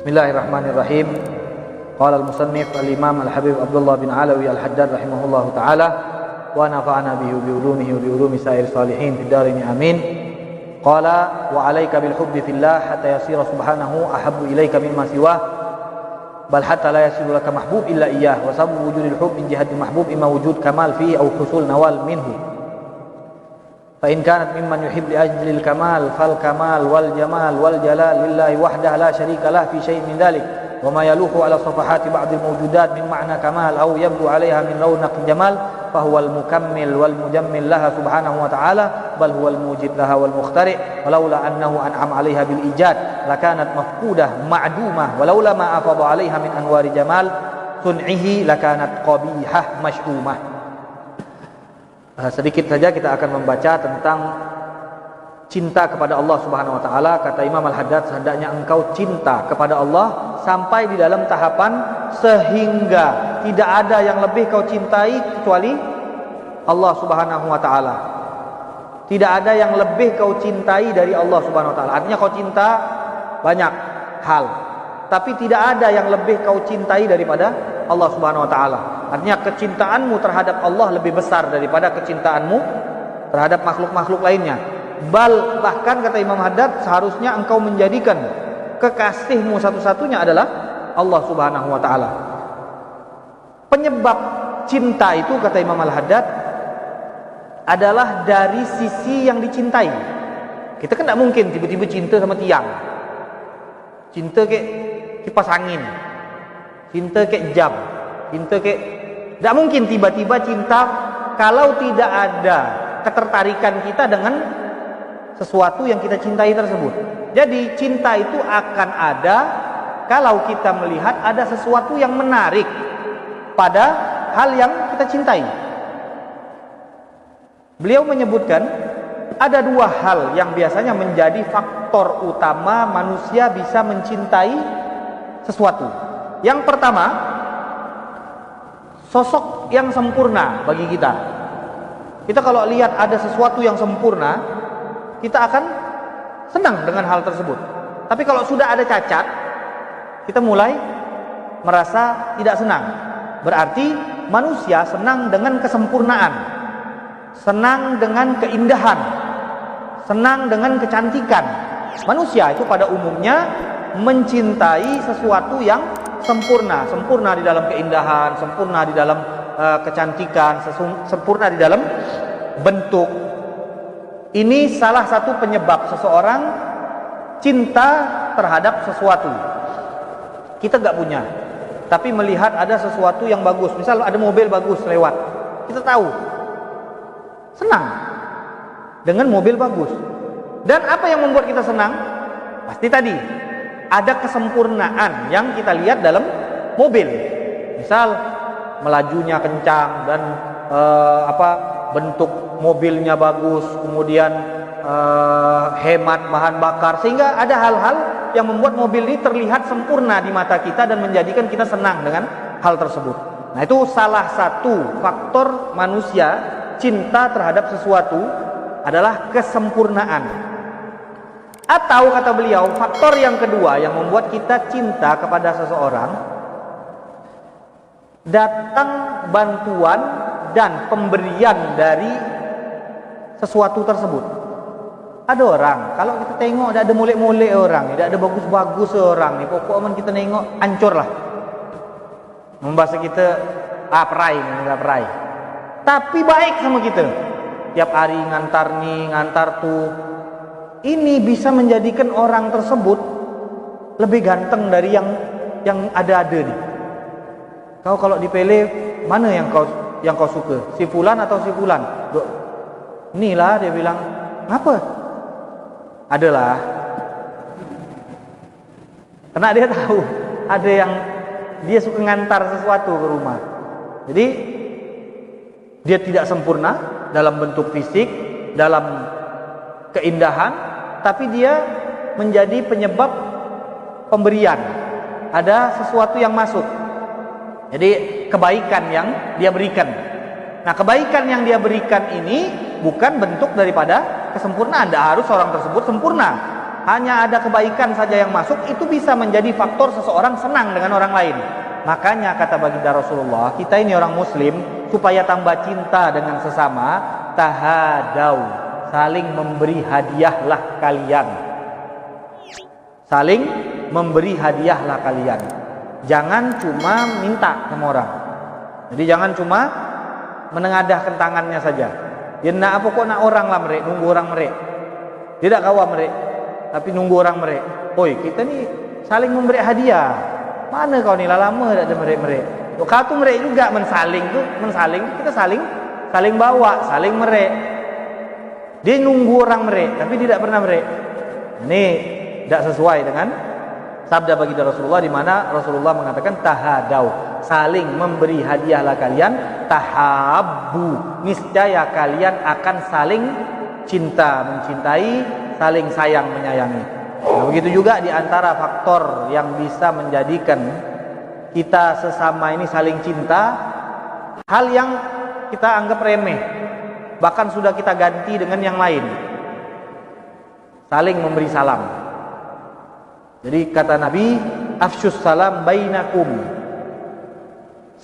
Bismillahirrahmanirrahim. Qala al-musannif al-imam al-habib Abdullah bin Alawi al-Haddad rahimahullahu ta'ala wa nafa'ana bihi bi ulumihi wa bi ulumi sa'ir salihin fid darini amin. Qala wa 'alaika bil hubbi fillah hatta yasira subhanahu ahabbu ilaika mimma siwah bal hatta la yasiru laka mahbub illa iyyah wa sababu wujudil hubb min jihati mahbub imma wujud kamal fihi aw husul nawal minhu. Fa in kanat mimman yuhib li ajlil kamal fal kamal wal jamal wal jalal lillahi wahdahu la syarika lah fi syai'in min dhalik wa ma yaluhu ala safahati ba'dil mawjudat min ma'na kamal aw yabdu 'alaiha min rawnaq jamal fa huwa al mukammil wal mujammil laha subhanahu wa ta'ala bal huwa al mujid laha wal mukhtari' walaula annahu an'ama 'alaiha bil ijad lakanat mafqudah ma'dumah walaula ma afadha 'alaiha min anwari jamal sun'ihi lakanat qabihah mash'umah. Sedikit saja kita akan membaca tentang cinta kepada Allah Subhanahu wa taala. Kata Imam Al-Haddad, hendaknya engkau cinta kepada Allah sampai di dalam tahapan sehingga tidak ada yang lebih kau cintai kecuali Allah Subhanahu wa taala. Tidak ada yang lebih kau cintai dari Allah Subhanahu wa taala. Artinya kau cinta banyak hal, tapi tidak ada yang lebih kau cintai daripada Allah Subhanahu wa taala. Artinya kecintaanmu terhadap Allah lebih besar daripada kecintaanmu terhadap makhluk-makhluk lainnya. Bahkan kata Imam Haddad, seharusnya engkau menjadikan kekasihmu satu-satunya adalah Allah Subhanahu wa taala. Penyebab cinta itu kata Imam Al-Haddad adalah dari sisi yang dicintai. Kita kan tidak mungkin tiba-tiba cinta sama tiang. Cinta kayak kipas angin. Cinta kayak jam. Cinta kayak tidak mungkin tiba-tiba cinta kalau tidak ada ketertarikan kita dengan sesuatu yang kita cintai tersebut. Jadi cinta itu akan ada kalau kita melihat ada sesuatu yang menarik pada hal yang kita cintai. Beliau menyebutkan ada dua hal yang biasanya menjadi faktor utama manusia bisa mencintai sesuatu. Yang pertama, sosok yang sempurna bagi kita. Kita kalau lihat ada sesuatu yang sempurna, kita akan senang dengan hal tersebut. Tapi kalau sudah ada cacat, kita mulai merasa tidak senang. Berarti manusia senang dengan kesempurnaan, senang dengan keindahan, senang dengan kecantikan. Manusia itu pada umumnya mencintai sesuatu yang sempurna, sempurna di dalam keindahan, sempurna di dalam kecantikan, sempurna di dalam bentuk. Ini salah satu penyebab seseorang cinta terhadap sesuatu. Kita nggak punya, tapi melihat ada sesuatu yang bagus, misal ada mobil bagus lewat, kita tahu, senang dengan mobil bagus. Dan apa yang membuat kita senang? Pasti tadi ada kesempurnaan yang kita lihat dalam mobil. Misal melajunya kencang dan bentuk mobilnya bagus, kemudian hemat bahan bakar, sehingga ada hal-hal yang membuat mobil ini terlihat sempurna di mata kita dan menjadikan kita senang dengan hal tersebut. Nah, itu salah satu faktor manusia cinta terhadap sesuatu adalah kesempurnaan. Atau kata beliau, faktor yang kedua yang membuat kita cinta kepada seseorang, datang bantuan dan pemberian dari sesuatu tersebut. Ada orang, kalau kita tengok tidak ada molek-molek orang, tidak ada bagus-bagus orang ni, pokoknya kita tengok hancur lah. Membahasa kita perai. Tapi baik sama kita. Tiap hari ngantar ni, ngantar tu. Ini bisa menjadikan orang tersebut lebih ganteng dari yang ada-ada nih. Kau kalau dipilih, mana yang kau suka? Si fulan atau si fulan? Inilah dia bilang, ngapa? Adalah. Karena dia tahu ada yang dia suka ngantar sesuatu ke rumah. Jadi dia tidak sempurna dalam bentuk fisik, dalam keindahan, tapi dia menjadi penyebab pemberian. Ada sesuatu yang masuk. Jadi kebaikan yang dia berikan. Nah, kebaikan yang dia berikan ini bukan bentuk daripada kesempurnaan. Tidak harus orang tersebut sempurna. hanya ada kebaikan saja yang masuk, itu bisa menjadi faktor seseorang senang dengan orang lain. Makanya kata baginda Rasulullah, kita ini orang muslim, supaya tambah cinta dengan sesama, tahadau, saling memberi hadiahlah kalian. Saling memberi hadiahlah kalian. Jangan cuma minta sama orang. Jadi jangan cuma menengadahkan tangannya saja. Ya nak apa kok nak orang lah merek, nunggu orang merek. Tidak kawa merek, tapi nunggu orang merek. Oi, kita ni saling memberi hadiah. Mana kau ni lama tak ada merek-merek. Kau tu merek juga mensaling kita saling bawa, saling merek. Dia nunggu orang merek, tapi tidak pernah merek. Ini tidak sesuai dengan sabda baginda Rasulullah, di mana Rasulullah mengatakan tahadau, saling memberi hadiahlah kalian, tahabbu, niscaya kalian akan saling cinta mencintai, saling sayang menyayangi. Nah, begitu juga di antara faktor yang bisa menjadikan kita sesama ini saling cinta, hal yang kita anggap remeh, bahkan sudah kita ganti dengan yang lain, saling memberi salam. Jadi kata Nabi, afsyus salam bainakum,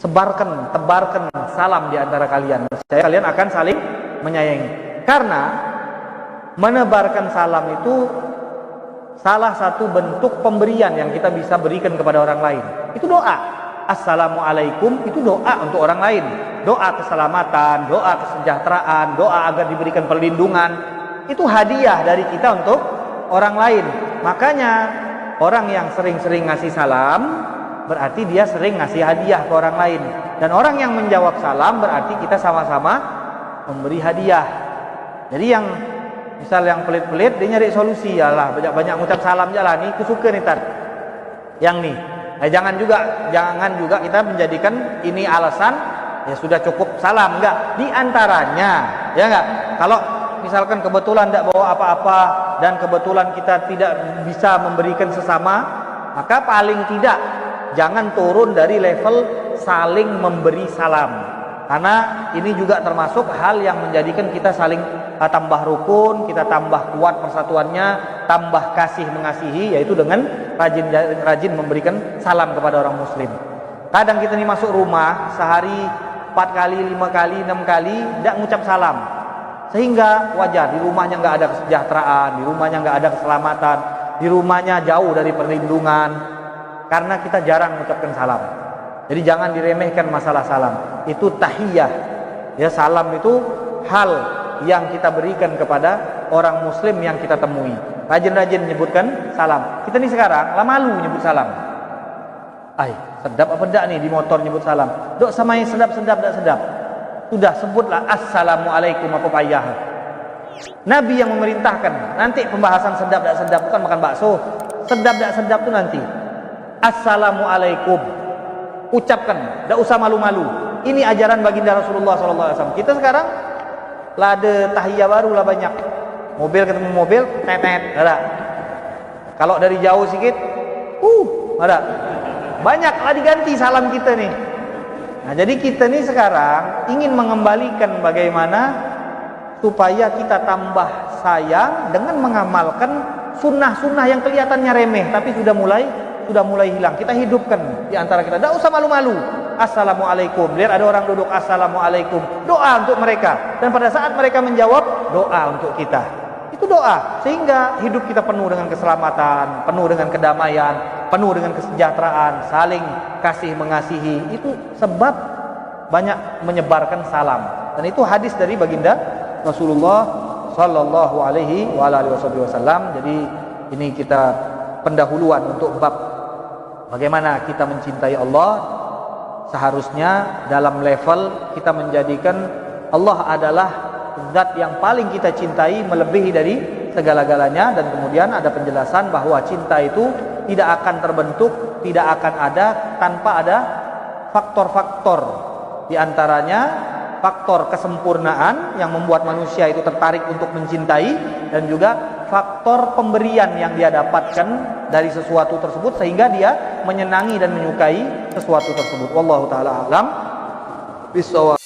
tebarkan salam di antara kalian, saya kalian akan saling menyayangi. Karena menebarkan salam itu salah satu bentuk pemberian yang kita bisa berikan kepada orang lain. Itu doa. Assalamualaikum itu doa untuk orang lain. Doa keselamatan, doa kesejahteraan, doa agar diberikan perlindungan. Itu hadiah dari kita untuk orang lain. Makanya orang yang sering-sering ngasih salam berarti dia sering ngasih hadiah ke orang lain. Dan orang yang menjawab salam berarti kita sama-sama memberi hadiah. Jadi yang misal yang pelit-pelit, dia nyari solusi, yalah banyak-banyak ngucap salam je lah, ni aku suka ni tar yang ni. Jangan juga kita menjadikan ini alasan, ya sudah cukup salam, enggak. Di antaranya, ya enggak, kalau misalkan kebetulan tidak bawa apa-apa dan kebetulan kita tidak bisa memberikan sesama, maka paling tidak jangan turun dari level saling memberi salam. Karena ini juga termasuk hal yang menjadikan kita saling tambah rukun, kita tambah kuat persatuannya, tambah kasih mengasihi, yaitu dengan rajin memberikan salam kepada orang muslim. Kadang kita ini masuk rumah sehari 4 kali, 5 kali, 6 kali tidak mengucap salam, sehingga wajar di rumahnya nggak ada kesejahteraan, di rumahnya nggak ada keselamatan, di rumahnya jauh dari perlindungan, karena kita jarang mengucapkan salam. Jadi jangan diremehkan masalah salam. Itu tahiyah. Ya, salam itu hal yang kita berikan kepada orang muslim yang kita temui. Rajin-rajin menyebutkan salam. Kita ni sekarang lah malu nyebut salam. Ay, sedap apa enggak nih di motor nyebut salam? Dok sama yang sedap-sedap tak sedap. Sudah sebutlah assalamualaikum apa payah. Nabi yang memerintahkan. Nanti pembahasan sedap tak sedap bukan makan bakso. Sedap tak sedap tu nanti. Assalamualaikum. Ucapkan, tidak usah malu-malu. Ini ajaran baginda Rasulullah SAW. Kita sekarang lah ada tahiyah baru lah banyak. Mobil ketemu mobil, tetet, ada. Kalau dari jauh sikit, ada. Banyak lah diganti salam kita nih. Nah, jadi kita nih sekarang ingin mengembalikan bagaimana supaya kita tambah sayang dengan mengamalkan sunnah-sunnah yang kelihatannya remeh, tapi sudah mulai hilang. Kita hidupkan di antara kita. Tidak usah malu-malu. Assalamualaikum. Lihat ada orang duduk assalamualaikum. Doa untuk mereka. Dan pada saat mereka menjawab, doa untuk kita. Itu doa. Sehingga hidup kita penuh dengan keselamatan, penuh dengan kedamaian, penuh dengan kesejahteraan, saling kasih mengasihi. Itu sebab banyak menyebarkan salam. Dan itu hadis dari baginda Rasulullah sallallahu alaihi wasallam. Jadi ini kita pendahuluan untuk bab bagaimana kita mencintai Allah. Seharusnya dalam level kita menjadikan Allah adalah zat yang paling kita cintai melebihi dari segala-galanya. Dan kemudian ada penjelasan bahwa cinta itu tidak akan terbentuk, tidak akan ada tanpa ada faktor-faktor. Di antaranya faktor kesempurnaan yang membuat manusia itu tertarik untuk mencintai, dan juga faktor pemberian yang dia dapatkan dari sesuatu tersebut sehingga dia menyenangi dan menyukai sesuatu tersebut. Wallahu taala alam bisawab.